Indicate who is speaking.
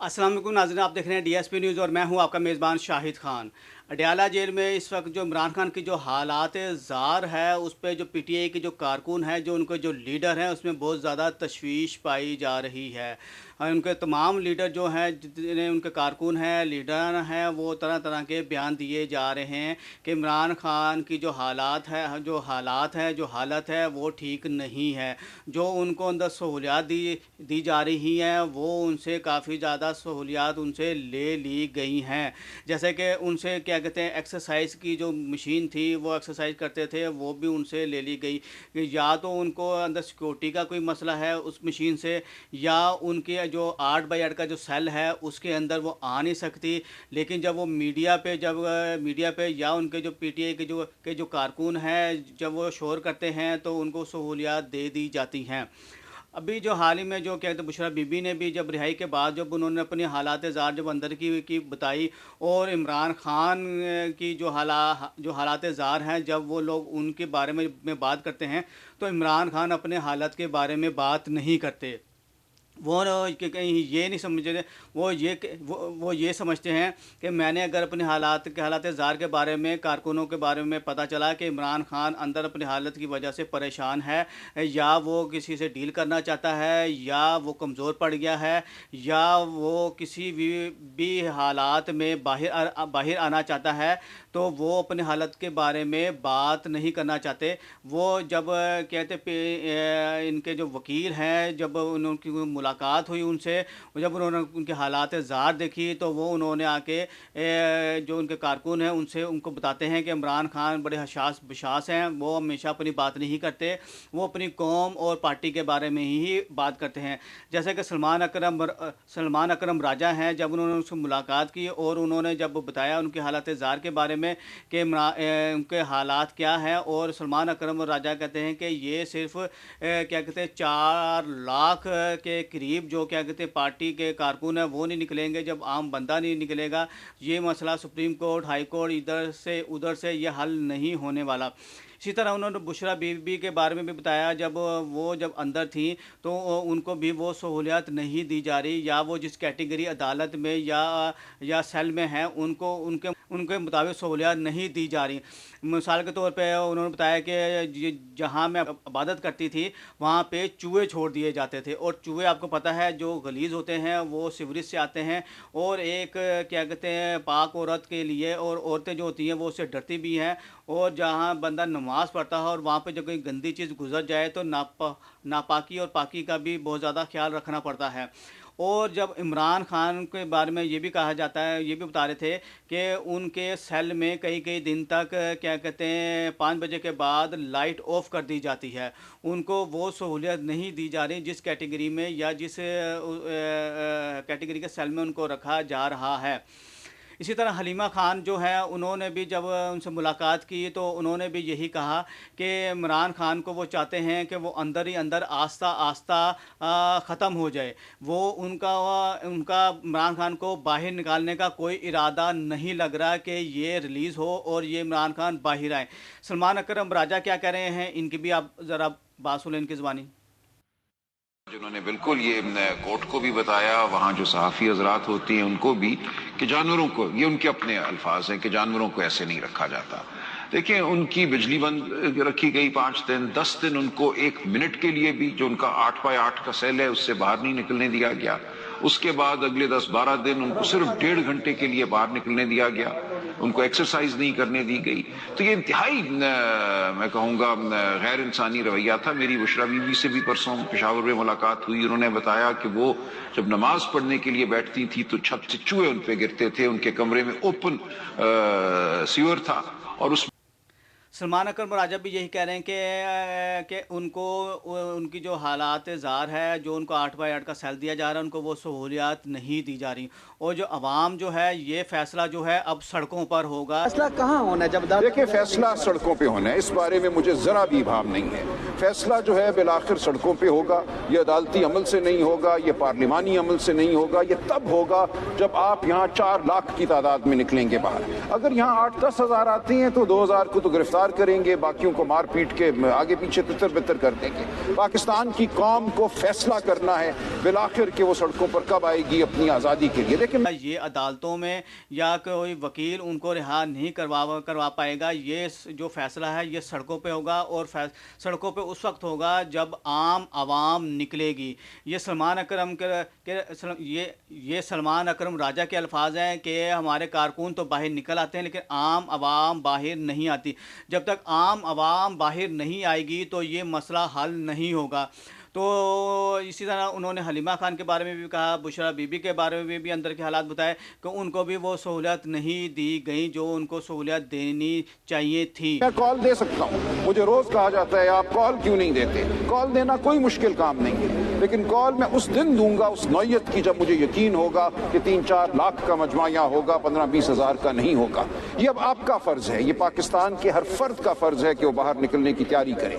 Speaker 1: अस्सलाम वालेकुम नाज़रीन, आप देख रहे हैं DSP न्यूज़ और मैं हूं आपका मेज़बान शाहिद खान। अडयाला जेल में इस वक्त जो इमरान खान की जो हालात ज़ार है उस पर जो PTI के जो कारकुन हैं, जो उनके जो लीडर हैं, उसमें बहुत ज़्यादा तशवीश पाई जा रही है। उनके तमाम लीडर जो हैं, जितने उनके कारकुन हैं, लीडर हैं, वो तरह तरह के बयान दिए जा रहे हैं कि इमरान खान की जो हालत है वो ठीक नहीं है। जो उनको अंदर सहूलियात दी जा रही हैं, वो उनसे काफ़ी ज़्यादा सहूलियात उनसे ले ली गई हैं। जैसे कि उनसे क्या कहते हैं, एक्सरसाइज की जो मशीन थी, वो एक्सरसाइज करते थे, वो भी उनसे ले ली गई। या तो उनको अंदर सिक्योरिटी का कोई मसला है उस मशीन से, या उनके जो 8x8 का जो सेल है उसके अंदर वो आ नहीं सकती। लेकिन जब वो मीडिया पे या उनके जो PTI के जो कारकुन हैं, जब वो शोर करते हैं तो उनको सहूलियात दे दी जाती हैं। अभी जो हाल ही में जो कहते बुशरा बीबी ने भी जब रिहाई के बाद जब उन्होंने अपनी हालात ज़ार जब अंदर की बताई, और इमरान खान की जो हालात ज़ार हैं, जब वो लोग उनके बारे में बात करते हैं तो इमरान खान अपने हालत के बारे में बात नहीं करते। वो कहीं ये नहीं समझते, वो ये समझते हैं कि मैंने अगर अपने हालात ज़ार के बारे में, कारकुनों के बारे में पता चला कि इमरान खान अंदर अपनी हालत की वजह से परेशान है, या वो किसी से डील करना चाहता है, या वो कमज़ोर पड़ गया है, या वो किसी भी हालात में बाहर आना चाहता है, तो वो अपने हालत के बारे में बात नहीं करना चाहते। वो जब कहते इनके जो वकील हैं, जब उनकी मुलाकात हुई उनसे, जब उन्होंने उनके हालात ज़ार देखी, तो वो उन्होंने आके जो उनके कारकुन हैं उनको बताते हैं कि इमरान खान बड़े हसास बशास हैं, वो हमेशा अपनी बात नहीं करते, वो अपनी कौम और पार्टी के बारे में ही बात करते हैं। जैसे कि सलमान अकरम राजा हैं, जब उन्होंने उनसे मुलाकात की और उन्होंने जब बताया उनके हालात ज़ार के बारे में कि उनके हालात क्या हैं, और सलमान अकरम राजा कहते हैं कि ये सिर्फ क्या कहते हैं 4 लाख के करीब जो क्या कहते हैं पार्टी के कारकुन हैं वो नहीं निकलेंगे, जब आम बंदा नहीं निकलेगा, ये मसला सुप्रीम कोर्ट, हाई कोर्ट, इधर से उधर से ये हल नहीं होने वाला। इसी तरह उन्होंने बुशरा बीबी के बारे में भी बताया, जब अंदर थी तो उनको भी वो सहूलियत नहीं दी जा रही, या वो जिस कैटेगरी अदालत में या सेल में हैं उनको उनके मुताबिक सहूलियत नहीं दी जा रही। मिसाल के तौर पे उन्होंने बताया कि जहाँ मैं इबादत करती थी वहाँ पे चूहे छोड़ दिए जाते थे, और चूहे आपको पता है जो गलीज़ होते हैं, वो सीवरेज से आते हैं, और एक क्या कहते हैं पाक औरत के लिए, और औरतें जो होती हैं वो उससे डरती भी हैं, और जहाँ बंदा नमाज़ पढ़ता है और वहाँ पे जब कोई गंदी चीज़ गुजर जाए तो नापाकी और पाकी का भी बहुत ज़्यादा ख्याल रखना पड़ता है। और जब इमरान खान के बारे में ये भी कहा जाता है, ये भी बता रहे थे कि उनके सेल में कई दिन तक क्या कहते हैं 5 बजे के बाद लाइट ऑफ कर दी जाती है। उनको वो सहूलियत नहीं दी जा रही जिस कैटेगरी में या जिस कैटेगरी के सेल में उनको रखा जा रहा है। इसी तरह हलीमा खान जो है, उन्होंने भी जब उनसे मुलाकात की तो उन्होंने भी यही कहा कि इमरान खान को वो चाहते हैं कि वो अंदर ही अंदर आस्ता ख़त्म हो जाए। वो उनका इमरान खान को बाहर निकालने का कोई इरादा नहीं लग रहा कि ये रिलीज़ हो और ये इमरान खान बाहर आए। सलमान अकरम राजा क्या कह रहे हैं, इनकी भी आप ज़रा बात सुनें, इनकी ज़बानी।
Speaker 2: जिन्होंने बिल्कुल ये कोर्ट को भी बताया, वहाँ जो सहाफ़ी हजरात होती हैं उनको भी, कि जानवरों को, ये उनके अपने अल्फाज हैं कि जानवरों को ऐसे नहीं रखा जाता। देखिए, उनकी बिजली बंद रखी गई 5 दिन, 10 दिन उनको 1 मिनट के लिए भी, जो उनका 8x8 का सेल है उससे बाहर नहीं निकलने दिया गया। उसके बाद अगले 10-12 दिन उनको सिर्फ 1.5 घंटे के लिए बाहर निकलने दिया गया, उनको एक्सरसाइज नहीं करने दी गई। तो ये इंतहाई मैं कहूँगा गैर इंसानी रवैया था। मेरी बुशरा बीबी से भी परसों पेशावर में मुलाकात हुई, उन्होंने बताया कि वो जब नमाज पढ़ने के लिए बैठती थी तो छत से चूहे उन पे गिरते थे, उनके कमरे में ओपन सीवर था, और उस
Speaker 1: सलमान अकरम राजा भी यही कह रहे हैं कि उनकी जो हालात ज़ार है, जो उनको 8x8 का सेल दिया जा रहा है, उनको वो सहूलियात नहीं दी जा रही, और जो अवाम जो है, ये फैसला जो है अब सड़कों पर होगा।
Speaker 3: फैसला कहाँ होना है? जब
Speaker 4: देखिए, फैसला सड़कों पे होना है, इस बारे में मुझे जरा भी भाव नहीं है। फैसला जो है बिलाखिर सड़कों पे होगा। ये अदालती अमल से नहीं होगा, ये पार्लिमानी अमल से नहीं होगा, ये तब होगा जब आप यहाँ 4 लाख की तादाद में निकलेंगे बाहर। अगर यहाँ 8-10 हज़ार आती हैं तो 2,000 को तो गिरफ्तार گلزار کریں گے, باقیوں کو مار پیٹ کے آگے پیچھے تتر بتر کر دیں گے. پاکستان کی قوم کو فیصلہ کرنا ہے بالآخر کہ وہ سڑکوں پر کب آئے گی اپنی آزادی کے لیے. لیکن
Speaker 1: یہ عدالتوں میں یا کوئی وکیل ان کو رہا نہیں کروا پائے گا. یہ جو فیصلہ ہے یہ سڑکوں پہ ہوگا, اور سڑکوں پہ اس وقت ہوگا جب عام عوام نکلے گی. یہ سلمان اکرم راجہ کے الفاظ ہیں کہ ہمارے کارکن تو باہر نکل آتے ہیں لیکن عام عوام باہر نہیں آتی. جب تک عام عوام باہر نہیں آئے گی تو یہ مسئلہ حل نہیں ہوگا. تو اسی طرح انہوں نے حلیمہ خان کے بارے میں بھی کہا, بشرا بی بی کے بارے میں بھی اندر کے حالات بتائے کہ ان کو بھی وہ سہولت نہیں دی گئی جو ان کو سہولت دینی چاہیے تھی.
Speaker 4: میں کال دے سکتا ہوں, مجھے روز کہا جاتا ہے آپ کال کیوں نہیں دیتے. کال دینا کوئی مشکل کام نہیں ہے, لیکن کال میں اس دن دوں گا اس نوعیت کی جب مجھے یقین ہوگا کہ 3-4 لاکھ کا مجمع یہاں ہوگا, 15-20 ہزار کا نہیں ہوگا. یہ اب آپ کا فرض ہے, یہ پاکستان کے ہر فرد کا فرض ہے کہ وہ باہر نکلنے کی تیاری کرے.